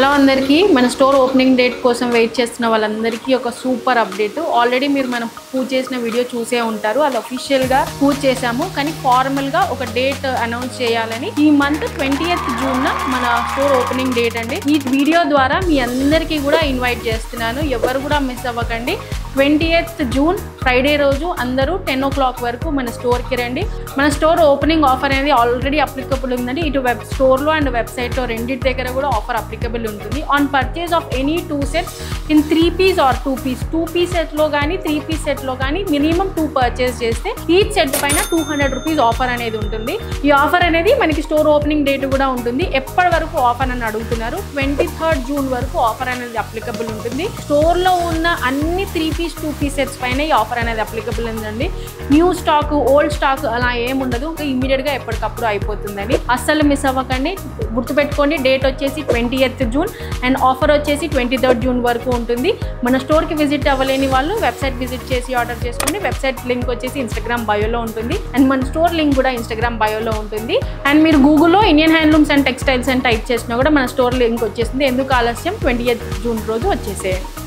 Hello అందరికీ మన store opening date కోసం వెయిట్ చేస్తున్న వాళ్ళందరికీ ఒక సూపర్ అప్డేట్. ఆల్రెడీ మీరు మనం పూజ చేసిన వీడియో చూసే ఉంటారు. అది అఫీషియల్గా పూజ చేసాము, కానీ ఫార్మల్గా ఒక డేట్ అనౌన్స్ చేయాలని ఈ మంత్ 20th జూన్ మన స్టోర్ ఓపెనింగ్ డేట్ అండి. ఈ వీడియో ద్వారా మీ అందరికీ కూడా ఇన్వైట్ చేస్తున్నాను, ఎవరు కూడా మిస్ అవ్వకండి. 20th జూన్ ఫ్రైడే రోజు అందరూ 10 o'clock వరకు మన స్టోర్కి రండి. మన స్టోర్ ఓపెనింగ్ ఆఫర్ అనేది ఆల్రెడీ అప్లికబుల్ ఉందండి. ఇటు వెబ్ స్టోర్లో అండ్ వెబ్సైట్లో రెండింటి దగ్గర కూడా ఆఫర్ అప్లికబుల్ ఉంటుంది. On purchase of any 2 sets in 3 piece or 2 piece 2 piece సెట్లో కానీ 3 piece సెట్లో కానీ మినిమం 2 పర్చేస్ చేస్తే ఈచ్ సెట్ పైన 200 rupees ఆఫర్ అనేది ఉంటుంది. ఈ ఆఫర్ అనేది మనకి స్టోర్ ఓపెనింగ్ డేట్ కూడా ఉంటుంది. ఎప్పటి వరకు ఆఫర్ అని అడుగుతున్నారు, 23rd జూన్ వరకు ఆఫర్ అనేది అప్లికబుల్ ఉంటుంది. స్టోర్లో ఉన్న అన్ని 3 piece 2 piece సెట్స్ పైన ఈ ఆఫర్ అనేది అప్లికబుల్ ఉందండి. న్యూ స్టాక్ ఓల్డ్ స్టాక్ అలా ఏముండదు, ఇమీడియట్గా ఎప్పటికప్పుడు అయిపోతుందండి. అస్సలు మిస్ అవ్వకండి. గుర్తుపెట్టుకోండి, డేట్ వచ్చేసి 20th జూన్ అండ్ ఆఫర్ వచ్చేసి 23rd జూన్ వరకు ఉంటుంది. మన స్టోర్కి విజిట్ అవ్వలేని వాళ్ళు వెబ్సైట్ విజిట్ చేసి ఆర్డర్ చేసుకోండి. వెబ్సైట్ లింక్ వచ్చేసి ఇన్స్టాగ్రామ్ బయోలో ఉంటుంది అండ్ మన స్టోర్ లింక్ కూడా ఇన్స్టాగ్రామ్ బయోలో ఉంటుంది. అండ్ మీరు గూగుల్లో ఇండియన్ హ్యాండ్లూమ్స్ అండ్ టెక్స్టైల్స్ అని టైప్ చేసినా కూడా మన స్టోర్ లింక్ వచ్చేసింది. ఎందుకు ఆలస్యం, 20th జూన్ రోజు వచ్చేసేయండి.